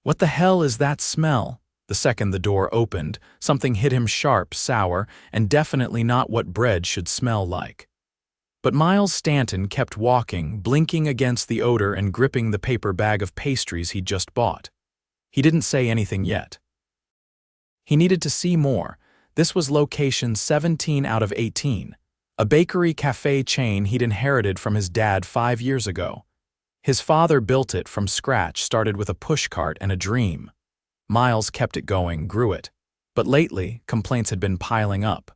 What the hell is that smell? The second the door opened, something hit him sharp, sour, and definitely not what bread should smell like. But Miles Stanton kept walking, blinking against the odor and gripping the paper bag of pastries he'd just bought. He didn't say anything yet. He needed to see more. This was location 17 out of 18, a bakery-cafe chain he'd inherited from his dad 5 years ago. His father built it from scratch, started with a pushcart and a dream. Miles kept it going, grew it. But lately, complaints had been piling up.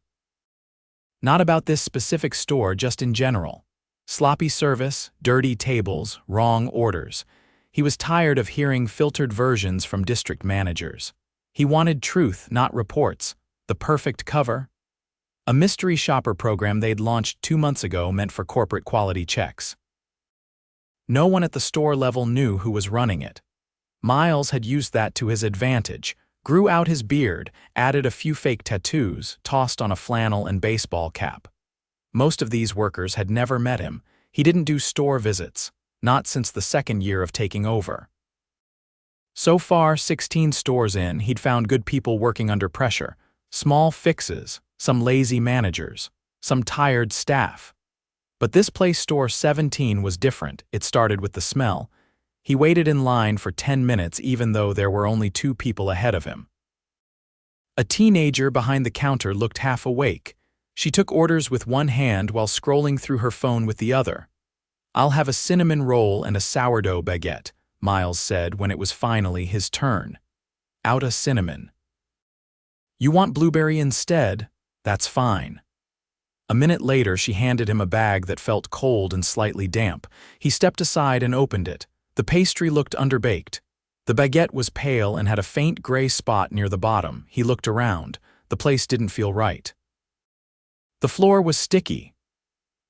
Not about this specific store, just in general. Sloppy service, dirty tables, wrong orders. He was tired of hearing filtered versions from district managers. He wanted truth, not reports. The perfect cover? A mystery shopper program they'd launched 2 months ago meant for corporate quality checks. No one at the store level knew who was running it. Miles had used that to his advantage, grew out his beard, added a few fake tattoos, tossed on a flannel and baseball cap. Most of these workers had never met him. He didn't do store visits, not since the second year of taking over. So far, 16 stores in, he'd found good people working under pressure. Small fixes, some lazy managers, some tired staff. But this place, store 17, was different. It started with the smell. He waited in line for 10 minutes even though there were only 2 people ahead of him. A teenager behind the counter looked half awake. She took orders with one hand while scrolling through her phone with the other. "I'll have a cinnamon roll and a sourdough baguette," Miles said when it was finally his turn. "Out a cinnamon." "You want blueberry instead? That's fine." A minute later, she handed him a bag that felt cold and slightly damp. He stepped aside and opened it. The pastry looked underbaked. The baguette was pale and had a faint gray spot near the bottom. He looked around. The place didn't feel right. The floor was sticky.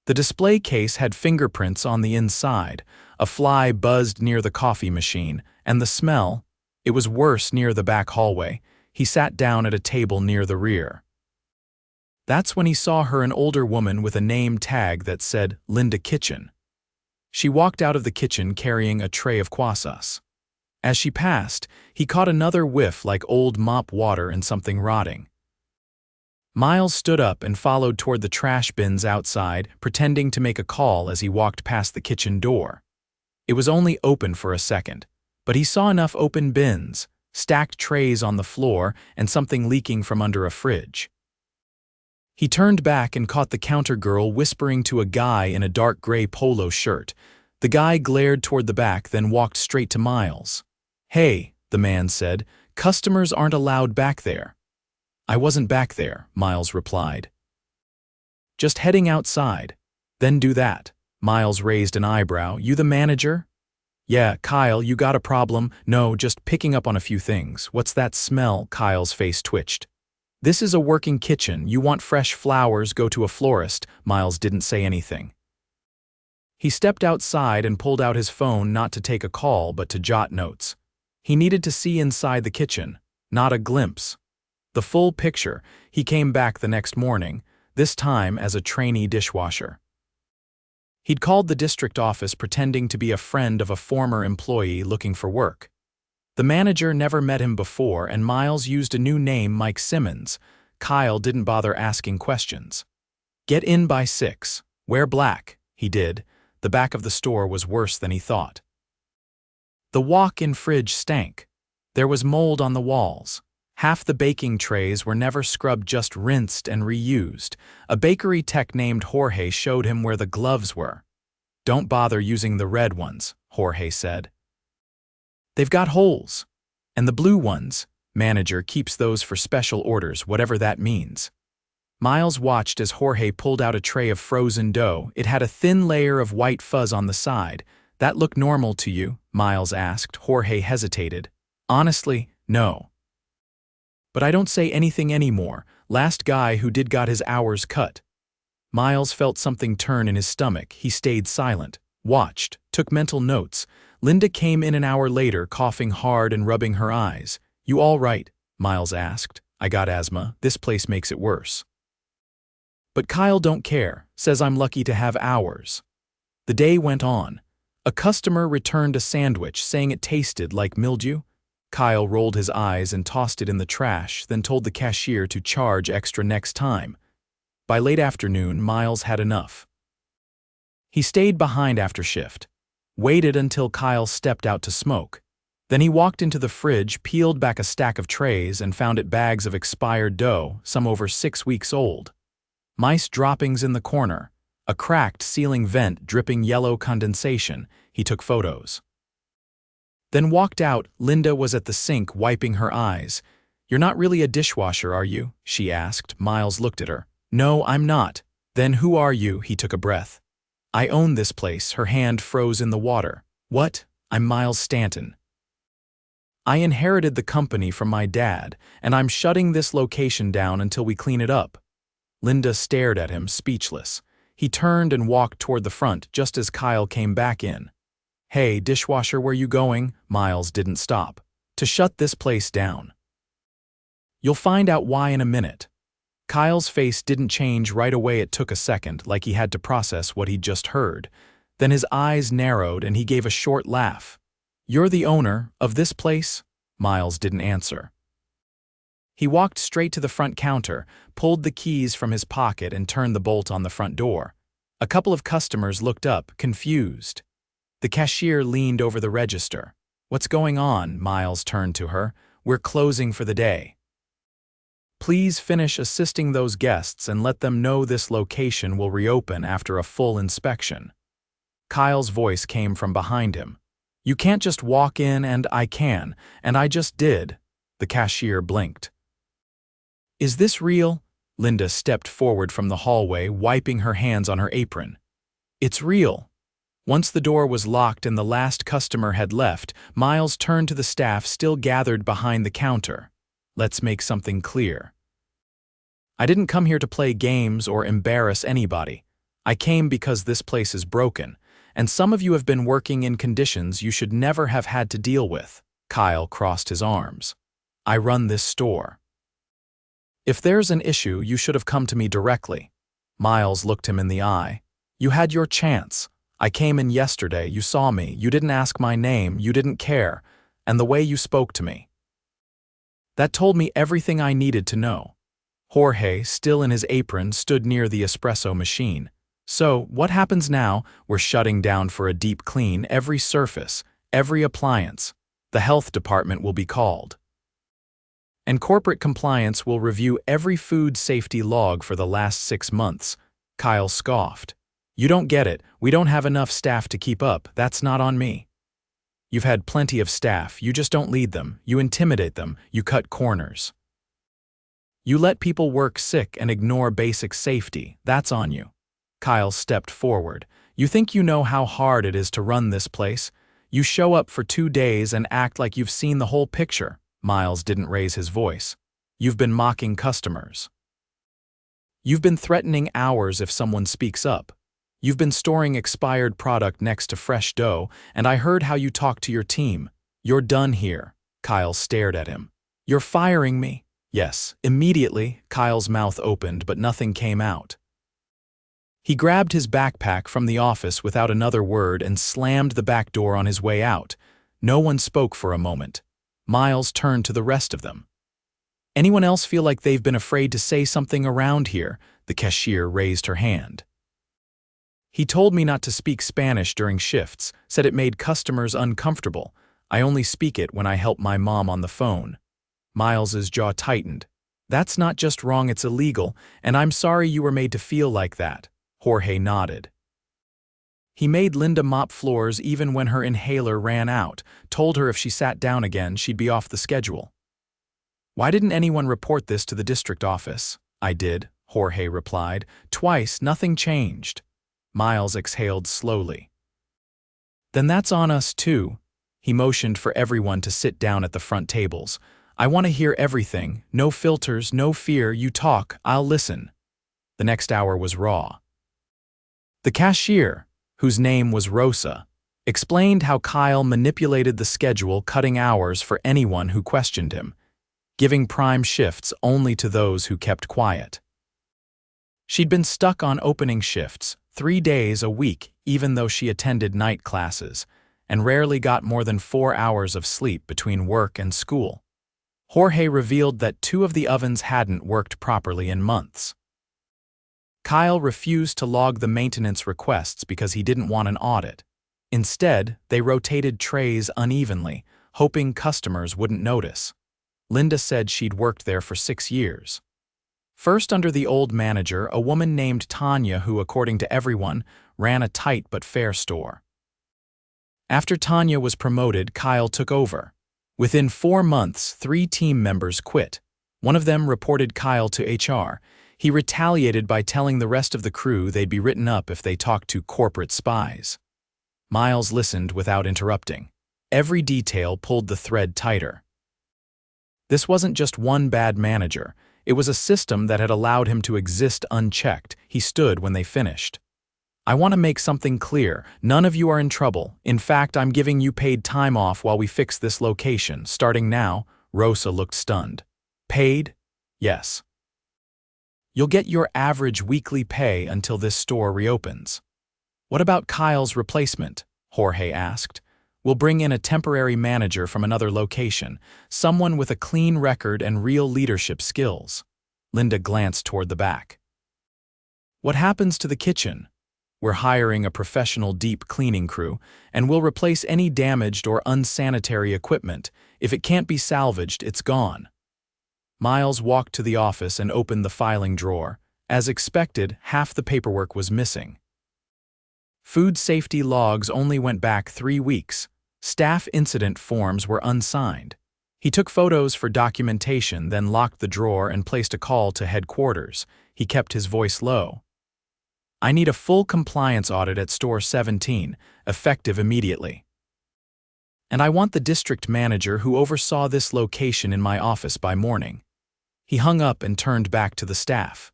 The display case had fingerprints on the inside. A fly buzzed near the coffee machine, and the smell, it was worse near the back hallway. He sat down at a table near the rear. That's when he saw her, an older woman with a name tag that said Linda Kitchen. She walked out of the kitchen carrying a tray of croissants. As she passed, he caught another whiff like old mop water and something rotting. Miles stood up and followed toward the trash bins outside, pretending to make a call as he walked past the kitchen door. It was only open for a second, but he saw enough open bins, stacked trays on the floor, and something leaking from under a fridge. He turned back and caught the counter girl whispering to a guy in a dark gray polo shirt. The guy glared toward the back, then walked straight to Miles. "Hey," the man said, "customers aren't allowed back there." "I wasn't back there," Miles replied. "Just heading outside." "Then do that." Miles raised an eyebrow. "You the manager?" "Yeah, Kyle, you got a problem?" "No, just picking up on a few things." "What's that smell?" Kyle's face twitched. "This is a working kitchen. You want fresh flowers, go to a florist." Miles didn't say anything. He stepped outside and pulled out his phone, not to take a call but to jot notes. He needed to see inside the kitchen, not a glimpse. The full picture. He came back the next morning, this time as a trainee dishwasher. He'd called the district office pretending to be a friend of a former employee looking for work. The manager never met him before, and Miles used a new name, Mike Simmons. Kyle didn't bother asking questions. "Get in by 6. Wear black." He did. The back of the store was worse than he thought. The walk-in fridge stank. There was mold on the walls. Half the baking trays were never scrubbed, just rinsed and reused. A bakery tech named Jorge showed him where the gloves were. "Don't bother using the red ones," Jorge said. "They've got holes. And the blue ones, manager keeps those for special orders, whatever that means." Miles watched as Jorge pulled out a tray of frozen dough. It had a thin layer of white fuzz on the side. "That look normal to you?" Miles asked. Jorge hesitated. "Honestly, no. But I don't say anything anymore. Last guy who did got his hours cut." Miles felt something turn in his stomach. He stayed silent, watched, took mental notes. Linda came in an hour later, coughing hard and rubbing her eyes. "You all right?" Miles asked. "I got asthma. This place makes it worse." "But Kyle don't care, says I'm lucky to have hours." The day went on. A customer returned a sandwich, saying it tasted like mildew. Kyle rolled his eyes and tossed it in the trash, then told the cashier to charge extra next time. By late afternoon, Miles had enough. He stayed behind after shift, waited until Kyle stepped out to smoke. Then he walked into the fridge, peeled back a stack of trays, and found it bags of expired dough, some over 6 weeks old. Mice droppings in the corner, a cracked ceiling vent dripping yellow condensation. He took photos. Then walked out. Linda was at the sink wiping her eyes. "You're not really a dishwasher, are you?" she asked. Miles looked at her. "No, I'm not." "Then who are you?" He took a breath. "I own this place." Her hand froze in the water. "What?" "I'm Miles Stanton. I inherited the company from my dad, and I'm shutting this location down until we clean it up." Linda stared at him, speechless. He turned and walked toward the front just as Kyle came back in. "Hey, dishwasher, where you going?" Miles didn't stop. "To shut this place down." "You'll find out why in a minute." Kyle's face didn't change right away. It took a second, like he had to process what he'd just heard. Then his eyes narrowed and he gave a short laugh. "You're the owner of this place?" Miles didn't answer. He walked straight to the front counter, pulled the keys from his pocket and turned the bolt on the front door. A couple of customers looked up, confused. The cashier leaned over the register. "What's going on?" Miles turned to her. "We're closing for the day. Please finish assisting those guests and let them know this location will reopen after a full inspection." Kyle's voice came from behind him. "You can't just walk in." "And I can, and I just did." The cashier blinked. "Is this real?" Linda stepped forward from the hallway, wiping her hands on her apron. "It's real." Once the door was locked and the last customer had left, Miles turned to the staff still gathered behind the counter. "Let's make something clear. I didn't come here to play games or embarrass anybody. I came because this place is broken, and some of you have been working in conditions you should never have had to deal with." Kyle crossed his arms. "I run this store. If there's an issue, you should have come to me directly." Miles looked him in the eye. "You had your chance. I came in yesterday, you saw me, you didn't ask my name, you didn't care, and the way you spoke to me. That told me everything I needed to know." Jorge, still in his apron, stood near the espresso machine. "So, what happens now?" "We're shutting down for a deep clean, every surface, every appliance. The health department will be called. And corporate compliance will review every food safety log for the last 6 months." Kyle scoffed. "You don't get it. We don't have enough staff to keep up. That's not on me. You've had plenty of staff. You just don't lead them. You intimidate them. You cut corners. You let people work sick and ignore basic safety. That's on you." Kyle stepped forward. "You think you know how hard it is to run this place? You show up for 2 days and act like you've seen the whole picture." Miles didn't raise his voice. "You've been mocking customers. You've been threatening hours if someone speaks up. You've been storing expired product next to fresh dough, and I heard how you talk to your team. You're done here." Kyle stared at him. "You're firing me?" "Yes, immediately." Kyle's mouth opened, but nothing came out. He grabbed his backpack from the office without another word and slammed the back door on his way out. No one spoke for a moment. Miles turned to the rest of them. "Anyone else feel like they've been afraid to say something around here?" The cashier raised her hand. "He told me not to speak Spanish during shifts, said it made customers uncomfortable. I only speak it when I help my mom on the phone." Miles's jaw tightened. "That's not just wrong, it's illegal, and I'm sorry you were made to feel like that." Jorge nodded. "He made Linda mop floors even when her inhaler ran out, told her if she sat down again she'd be off the schedule." "Why didn't anyone report this to the district office?" "I did," Jorge replied. "Twice, nothing changed." Miles exhaled slowly. "Then that's on us too." He motioned for everyone to sit down at the front tables. "I want to hear everything. No filters, no fear. You talk, I'll listen." The next hour was raw. The cashier, whose name was Rosa, explained how Kyle manipulated the schedule, cutting hours for anyone who questioned him, giving prime shifts only to those who kept quiet. She'd been stuck on opening shifts, 3 days a week, even though she attended night classes, and rarely got more than 4 hours of sleep between work and school. Jorge revealed that 2 of the ovens hadn't worked properly in months. Kyle refused to log the maintenance requests because he didn't want an audit. Instead, they rotated trays unevenly, hoping customers wouldn't notice. Linda said she'd worked there for 6 years. First under the old manager, a woman named Tanya who, according to everyone, ran a tight but fair store. After Tanya was promoted, Kyle took over. Within 4 months, 3 team members quit. One of them reported Kyle to HR. He retaliated by telling the rest of the crew they'd be written up if they talked to corporate spies. Miles listened without interrupting. Every detail pulled the thread tighter. This wasn't just one bad manager. It was a system that had allowed him to exist unchecked. He stood when they finished. I want to make something clear. None of you are in trouble. In fact, I'm giving you paid time off while we fix this location. Starting now, Rosa looked stunned. Paid? Yes. You'll get your average weekly pay until this store reopens. What about Kyle's replacement? Jorge asked. We'll bring in a temporary manager from another location, someone with a clean record and real leadership skills. Linda glanced toward the back. What happens to the kitchen? We're hiring a professional deep cleaning crew, and we'll replace any damaged or unsanitary equipment. If it can't be salvaged, it's gone. Miles walked to the office and opened the filing drawer. As expected, half the paperwork was missing. Food safety logs only went back 3 weeks. Staff incident forms were unsigned. He took photos for documentation, then locked the drawer and placed a call to headquarters. He kept his voice low. I need a full compliance audit at Store 17, effective immediately. And I want the district manager who oversaw this location in my office by morning. He hung up and turned back to the staff.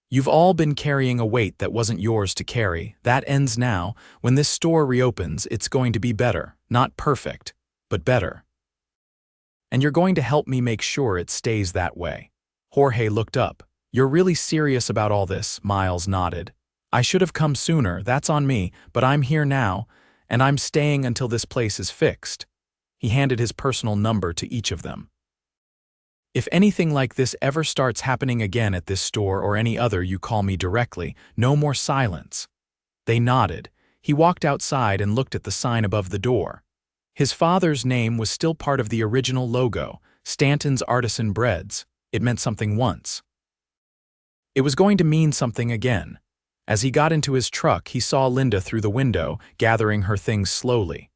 You've all been carrying a weight that wasn't yours to carry. That ends now. When this store reopens, it's going to be better. Not perfect, but better. And you're going to help me make sure it stays that way. Jorge looked up. You're really serious about all this? Miles nodded. I should have come sooner, that's on me, but I'm here now, and I'm staying until this place is fixed. He handed his personal number to each of them. If anything like this ever starts happening again at this store or any other, you call me directly. No more silence. They nodded. He walked outside and looked at the sign above the door. His father's name was still part of the original logo, Stanton's Artisan Breads. It meant something once. It was going to mean something again. As he got into his truck, he saw Linda through the window, gathering her things slowly.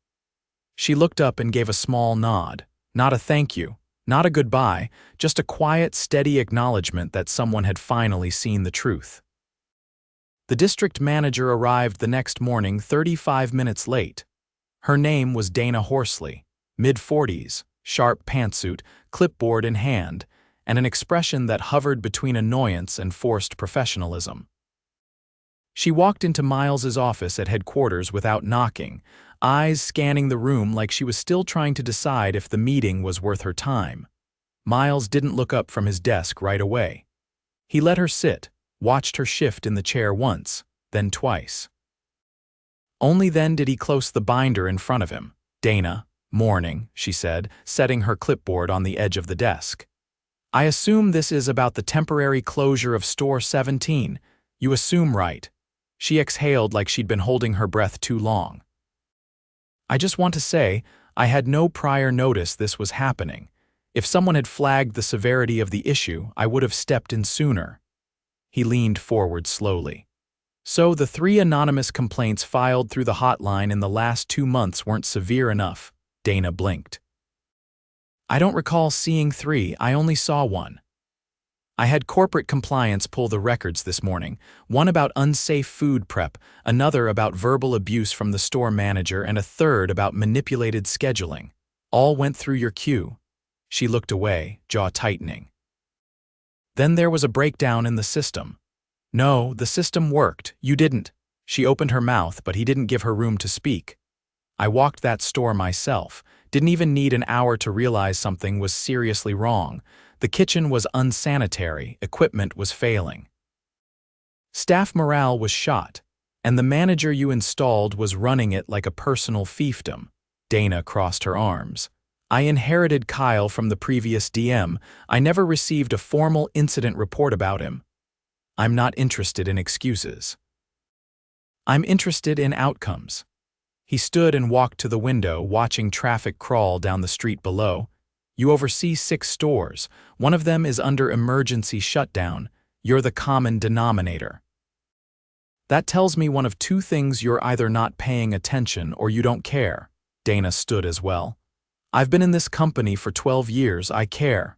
She looked up and gave a small nod. Not a thank you, not a goodbye, just a quiet, steady acknowledgement that someone had finally seen the truth. The district manager arrived the next morning 35 minutes late. Her name was Dana Horsley, mid-40s, sharp pantsuit, clipboard in hand, and an expression that hovered between annoyance and forced professionalism. She walked into Miles's office at headquarters without knocking, eyes scanning the room like she was still trying to decide if the meeting was worth her time. Miles didn't look up from his desk right away. He let her sit, watched her shift in the chair once, then twice. Only then did he close the binder in front of him. Dana, morning, she said, setting her clipboard on the edge of the desk. I assume this is about the temporary closure of Store 17. You assume right. She exhaled like she'd been holding her breath too long. I just want to say, I had no prior notice this was happening. If someone had flagged the severity of the issue, I would have stepped in sooner. He leaned forward slowly. So the 3 anonymous complaints filed through the hotline in the last 2 months weren't severe enough. Dana blinked. I don't recall seeing 3, I only saw 1. I had corporate compliance pull the records this morning, one about unsafe food prep, another about verbal abuse from the store manager, and a third about manipulated scheduling. All went through your queue. She looked away, jaw tightening. Then there was a breakdown in the system. No, the system worked. You didn't. She opened her mouth, but he didn't give her room to speak. I walked that store myself. Didn't even need an hour to realize something was seriously wrong. The kitchen was unsanitary, equipment was failing. Staff morale was shot, and the manager you installed was running it like a personal fiefdom. Dana crossed her arms. I inherited Kyle from the previous DM. I never received a formal incident report about him. I'm not interested in excuses. I'm interested in outcomes. He stood and walked to the window, watching traffic crawl down the street below. You oversee 6 stores. One of them is under emergency shutdown. You're the common denominator. That tells me one of 2 things: you're either not paying attention or you don't care. Dana stood as well. I've been in this company for 12 years. I care.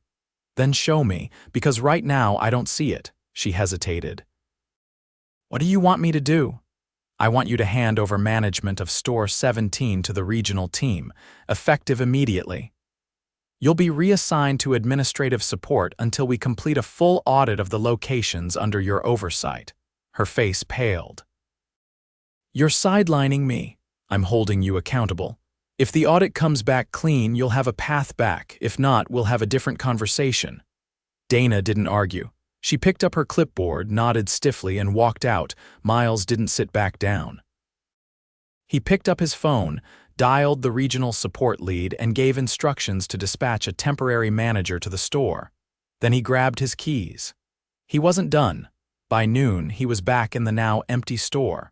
Then show me, because right now I don't see it. She hesitated. What do you want me to do? I want you to hand over management of Store 17 to the regional team, effective immediately. You'll be reassigned to administrative support until we complete a full audit of the locations under your oversight. Her face paled. You're sidelining me. I'm holding you accountable. If the audit comes back clean, you'll have a path back. If not, we'll have a different conversation. Dana didn't argue. She picked up her clipboard, nodded stiffly, and walked out. Miles didn't sit back down. He picked up his phone, dialed the regional support lead, and gave instructions to dispatch a temporary manager to the store. Then he grabbed his keys. He wasn't done. By noon, he was back in the now empty store.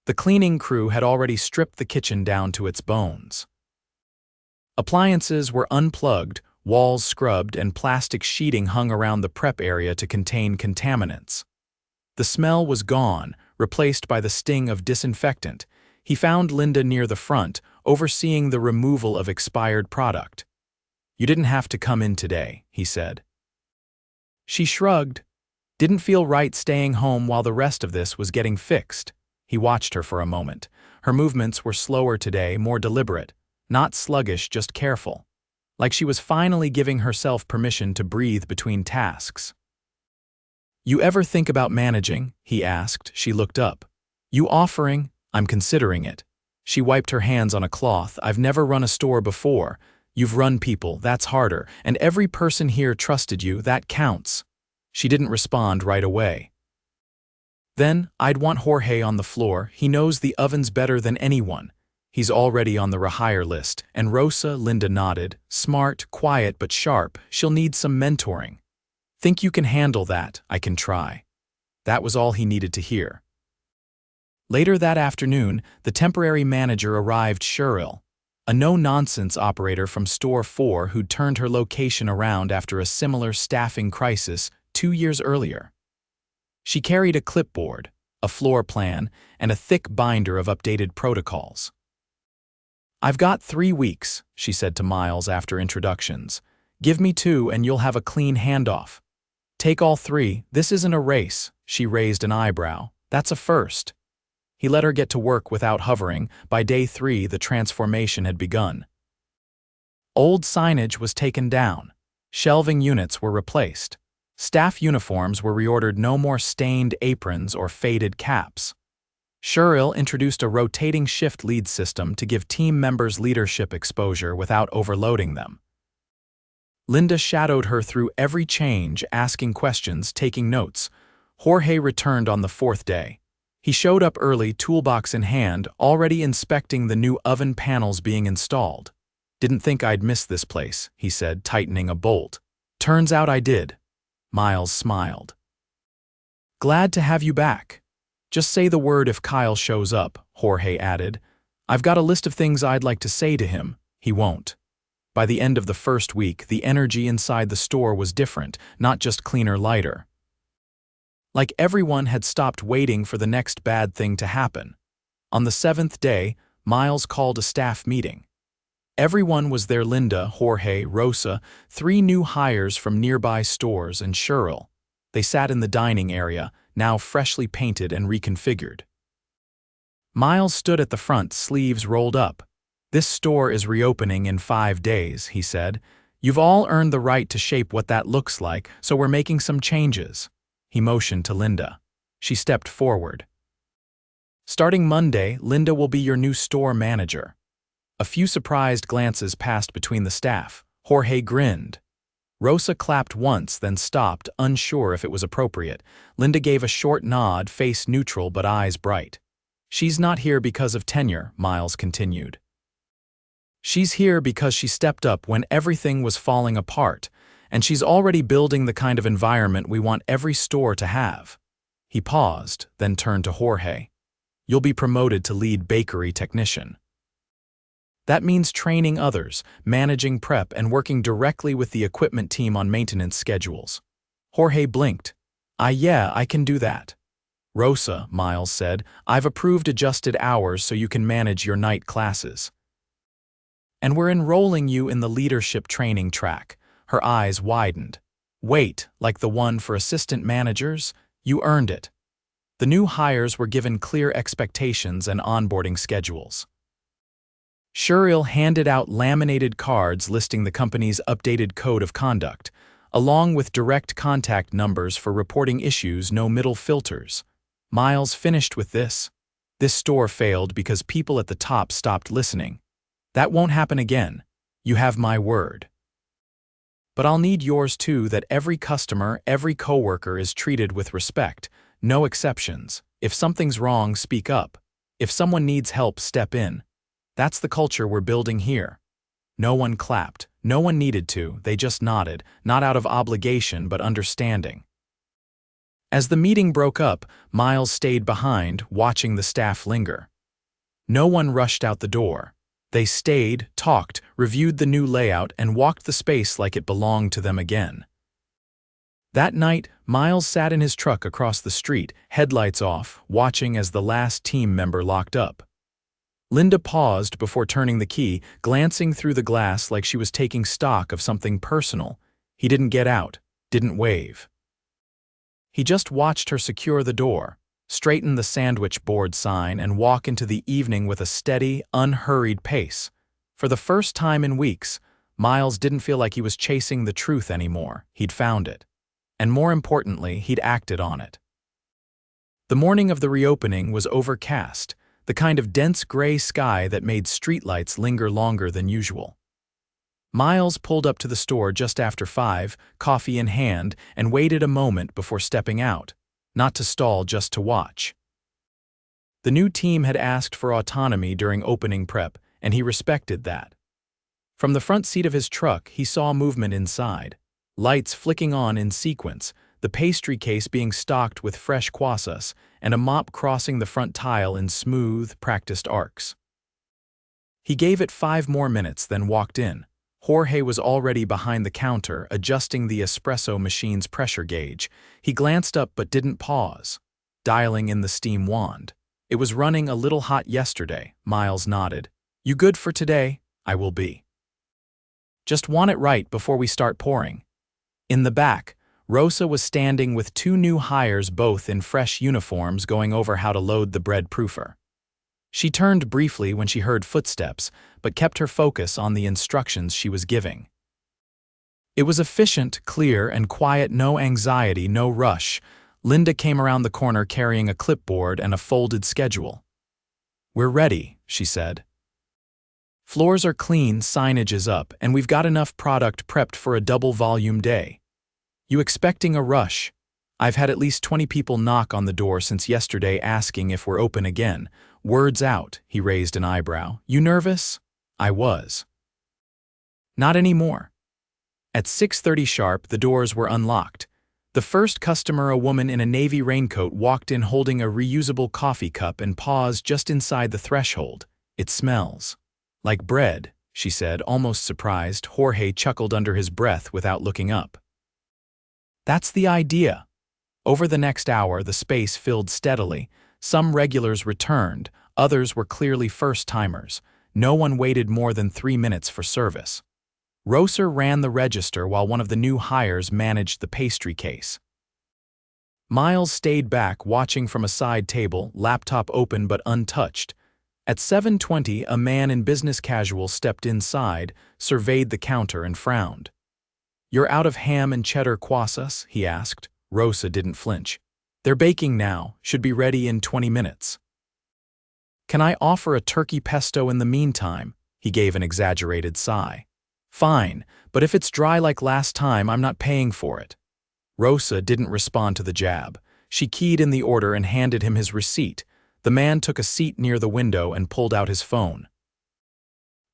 The cleaning crew had already stripped the kitchen down to its bones. Appliances were unplugged, walls scrubbed, and plastic sheeting hung around the prep area to contain contaminants. The smell was gone, replaced by the sting of disinfectant. He found Linda near the front, overseeing the removal of expired product. You didn't have to come in today, he said. She shrugged. Didn't feel right staying home while the rest of this was getting fixed. He watched her for a moment. Her movements were slower today, more deliberate. Not sluggish, just careful. Like she was finally giving herself permission to breathe between tasks. You ever think about managing? He asked. She looked up. You offering? I'm considering it. She wiped her hands on a cloth. I've never run a store before. You've run people, that's harder, and every person here trusted you, that counts. She didn't respond right away. Then, I'd want Jorge on the floor. He knows the ovens better than anyone. He's already on the rehire list. And Rosa, Linda nodded. Smart, quiet, but sharp. She'll need some mentoring. Think you can handle that? I can try. That was all he needed to hear. Later that afternoon, the temporary manager arrived. Cheryl, a no-nonsense operator from Store 4 who'd turned her location around after a similar staffing crisis 2 years earlier. She carried a clipboard, a floor plan, and a thick binder of updated protocols. I've got 3 weeks, she said to Miles after introductions. Give me 2 and you'll have a clean handoff. Take all 3, this isn't a race. She raised an eyebrow. That's a first. He let her get to work without hovering. By day 3, the transformation had begun. Old signage was taken down. Shelving units were replaced. Staff uniforms were reordered. No more stained aprons or faded caps. Cheryl introduced a rotating shift lead system to give team members leadership exposure without overloading them. Linda shadowed her through every change, asking questions, taking notes. Jorge returned on the 4th day. He showed up early, toolbox in hand, already inspecting the new oven panels being installed. Didn't think I'd miss this place, he said, tightening a bolt. Turns out I did. Miles smiled. Glad to have you back. Just say the word if Kyle shows up, Jorge added. I've got a list of things I'd like to say to him. He won't. By the end of the first week, the energy inside the store was different, not just cleaner, lighter. Like everyone had stopped waiting for the next bad thing to happen. On the 7th day, Miles called a staff meeting. Everyone was there: Linda, Jorge, Rosa, 3 new hires from nearby stores, and Cheryl. They sat in the dining area, now freshly painted and reconfigured. Miles stood at the front, sleeves rolled up. This store is reopening in 5 days, he said. You've all earned the right to shape what that looks like, so we're making some changes. He motioned to Linda. She stepped forward. Starting Monday, Linda will be your new store manager. A few surprised glances passed between the staff. Jorge grinned. Rosa clapped once, then stopped, unsure if it was appropriate. Linda gave a short nod, face neutral but eyes bright. She's not here because of tenure, Miles continued. She's here because she stepped up when everything was falling apart, and she's already building the kind of environment we want every store to have. He paused, then turned to Jorge. You'll be promoted to lead bakery technician. That means training others, managing prep, and working directly with the equipment team on maintenance schedules. Jorge blinked. Yeah, I can do that. Rosa, Miles said, I've approved adjusted hours so you can manage your night classes. And we're enrolling you in the leadership training track. Her eyes widened. Wait, like the one for assistant managers? You earned it. The new hires were given clear expectations and onboarding schedules. Shuril handed out laminated cards listing the company's updated code of conduct, along with direct contact numbers for reporting issues, no middle filters. Miles finished with this. This store failed because people at the top stopped listening. That won't happen again. You have my word. But I'll need yours too, that every customer, every coworker is treated with respect, no exceptions. If something's wrong, speak up. If someone needs help, step in. That's the culture we're building here. No one clapped. No one needed to, they just nodded, not out of obligation but understanding. As the meeting broke up, Miles stayed behind, watching the staff linger. No one rushed out the door. They stayed, talked, reviewed the new layout, and walked the space like it belonged to them again. That night, Miles sat in his truck across the street, headlights off, watching as the last team member locked up. Linda paused before turning the key, glancing through the glass like she was taking stock of something personal. He didn't get out, didn't wave. He just watched her secure the door, straighten the sandwich board sign, and walk into the evening with a steady, unhurried pace. For the first time in weeks, Miles didn't feel like he was chasing the truth anymore. He'd found it. And more importantly, he'd acted on it. The morning of the reopening was overcast, the kind of dense gray sky that made streetlights linger longer than usual. Miles pulled up to the store just after 5, coffee in hand, and waited a moment before stepping out, not to stall, just to watch. The new team had asked for autonomy during opening prep, and he respected that. From the front seat of his truck, he saw movement inside, lights flicking on in sequence, the pastry case being stocked with fresh croissants, and a mop crossing the front tile in smooth, practiced arcs. He gave it 5 more minutes, then walked in. Jorge was already behind the counter, adjusting the espresso machine's pressure gauge. He glanced up but didn't pause, dialing in the steam wand. It was running a little hot yesterday. Miles nodded. You good for today? I will be. Just want it right before we start pouring. In the back, Rosa was standing with 2 new hires, both in fresh uniforms, going over how to load the bread proofer. She turned briefly when she heard footsteps, but kept her focus on the instructions she was giving. It was efficient, clear, and quiet, no anxiety, no rush. Linda came around the corner carrying a clipboard and a folded schedule. We're ready, she said. Floors are clean, signage is up, and we've got enough product prepped for a double-volume day. You expecting a rush? I've had at least 20 people knock on the door since yesterday asking if we're open again. Words out, he raised an eyebrow. You nervous? I was. Not anymore. At 6:30 sharp, the doors were unlocked. The first customer, a woman in a navy raincoat, walked in holding a reusable coffee cup and paused just inside the threshold. It smells like bread, she said, almost surprised. Jorge chuckled under his breath without looking up. That's the idea. Over the next hour, the space filled steadily. Some regulars returned, others were clearly first-timers. No one waited more than 3 minutes for service. Rosa ran the register while one of the new hires managed the pastry case. Miles stayed back, watching from a side table, laptop open but untouched. At 7:20, a man in business casual stepped inside, surveyed the counter, and frowned. You're out of ham and cheddar croissants? He asked. Rosa didn't flinch. They're baking now, should be ready in 20 minutes. Can I offer a turkey pesto in the meantime? He gave an exaggerated sigh. Fine, but if it's dry like last time, I'm not paying for it. Rosa didn't respond to the jab. She keyed in the order and handed him his receipt. The man took a seat near the window and pulled out his phone.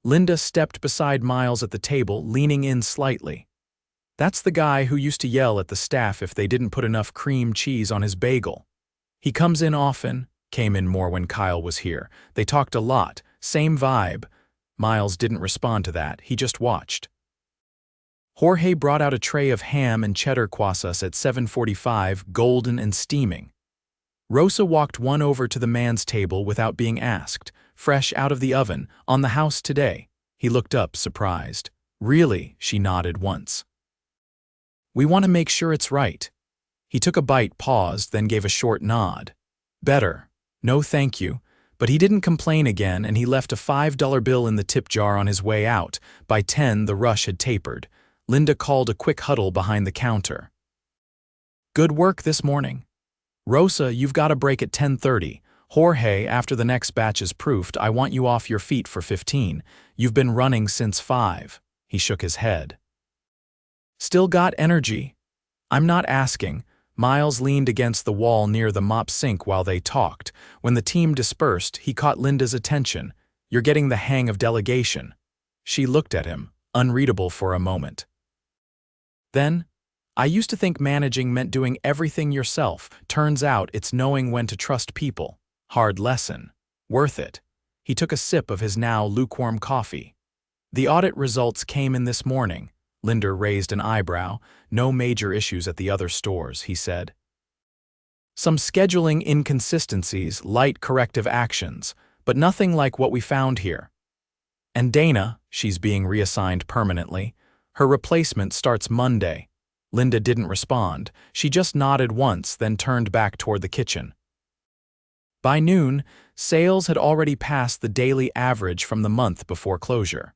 Linda stepped beside Miles at the table, leaning in slightly. That's the guy who used to yell at the staff if they didn't put enough cream cheese on his bagel. He comes in often, came in more when Kyle was here. They talked a lot, same vibe. Miles didn't respond to that, he just watched. Jorge brought out a tray of ham and cheddar croissants at 7:45, golden and steaming. Rosa walked one over to the man's table without being asked, fresh out of the oven, on the house today. He looked up, surprised. Really, she nodded once. We want to make sure it's right. He took a bite, paused, then gave a short nod. Better. No thank you. But he didn't complain again, and he left a $5 bill in the tip jar on his way out. By 10, the rush had tapered. Linda called a quick huddle behind the counter. Good work this morning. Rosa, you've got a break at 10:30. Jorge, after the next batch is proofed, I want you off your feet for 15. You've been running since 5. He shook his head. Still got energy? I'm not asking. Miles leaned against the wall near the mop sink while they talked. When the team dispersed, he caught Linda's attention. You're getting the hang of delegation. She looked at him, unreadable for a moment. Then, I used to think managing meant doing everything yourself. Turns out it's knowing when to trust people. Hard lesson. Worth it. He took a sip of his now lukewarm coffee. The audit results came in this morning. Linda raised an eyebrow. No major issues at the other stores, he said. Some scheduling inconsistencies, light corrective actions, but nothing like what we found here. And Dana, she's being reassigned permanently. Her replacement starts Monday. Linda didn't respond. She just nodded once, then turned back toward the kitchen. By noon, sales had already passed the daily average from the month before closure.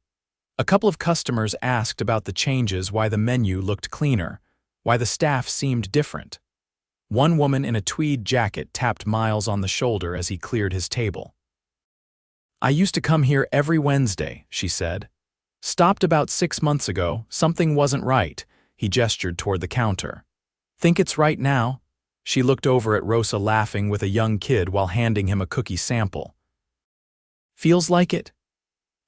A couple of customers asked about the changes, why the menu looked cleaner, why the staff seemed different. One woman in a tweed jacket tapped Miles on the shoulder as he cleared his table. I used to come here every Wednesday, she said. Stopped about 6 months ago, something wasn't right. He gestured toward the counter. Think it's right now? She looked over at Rosa laughing with a young kid while handing him a cookie sample. Feels like it?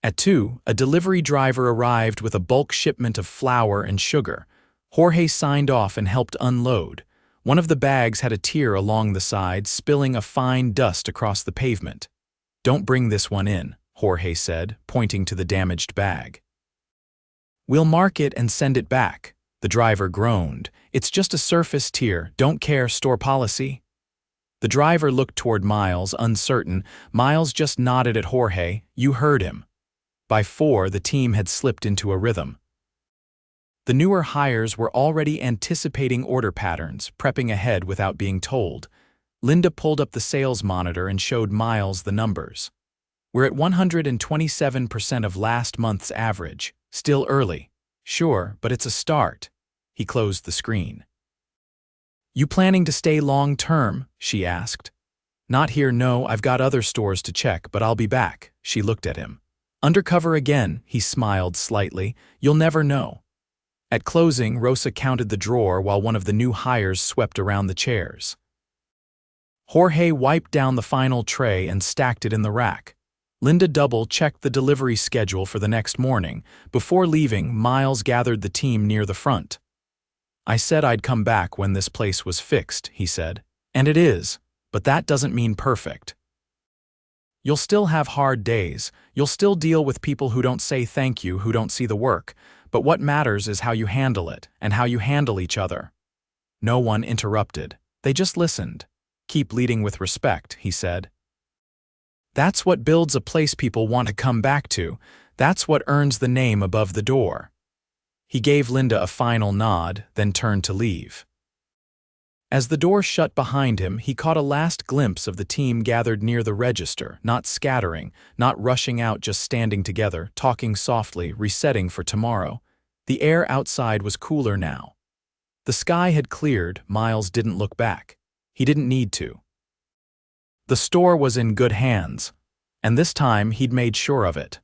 At 2, a delivery driver arrived with a bulk shipment of flour and sugar. Jorge signed off and helped unload. One of the bags had a tear along the side, spilling a fine dust across the pavement. Don't bring this one in, Jorge said, pointing to the damaged bag. We'll mark it and send it back. The driver groaned. It's just a surface tear, don't care, store policy. The driver looked toward Miles, uncertain. Miles just nodded at Jorge. You heard him. By 4, the team had slipped into a rhythm. The newer hires were already anticipating order patterns, prepping ahead without being told. Linda pulled up the sales monitor and showed Miles the numbers. We're at 127% of last month's average. Still early. Sure, but it's a start. He closed the screen. You planning to stay long-term? She asked. Not here, no, I've got other stores to check, but I'll be back. She looked at him. Undercover again, he smiled slightly. You'll never know. At closing, Rosa counted the drawer while one of the new hires swept around the chairs. Jorge wiped down the final tray and stacked it in the rack. Linda double-checked the delivery schedule for the next morning. Before leaving, Miles gathered the team near the front. I said I'd come back when this place was fixed, he said. And it is, but that doesn't mean perfect. You'll still have hard days. You'll still deal with people who don't say thank you, who don't see the work. But what matters is how you handle it, and how you handle each other. No one interrupted. They just listened. Keep leading with respect, he said. That's what builds a place people want to come back to. That's what earns the name above the door. He gave Linda a final nod, then turned to leave. As the door shut behind him, he caught a last glimpse of the team gathered near the register, not scattering, not rushing out, just standing together, talking softly, resetting for tomorrow. The air outside was cooler now. The sky had cleared. Miles didn't look back. He didn't need to. The store was in good hands, and this time he'd made sure of it.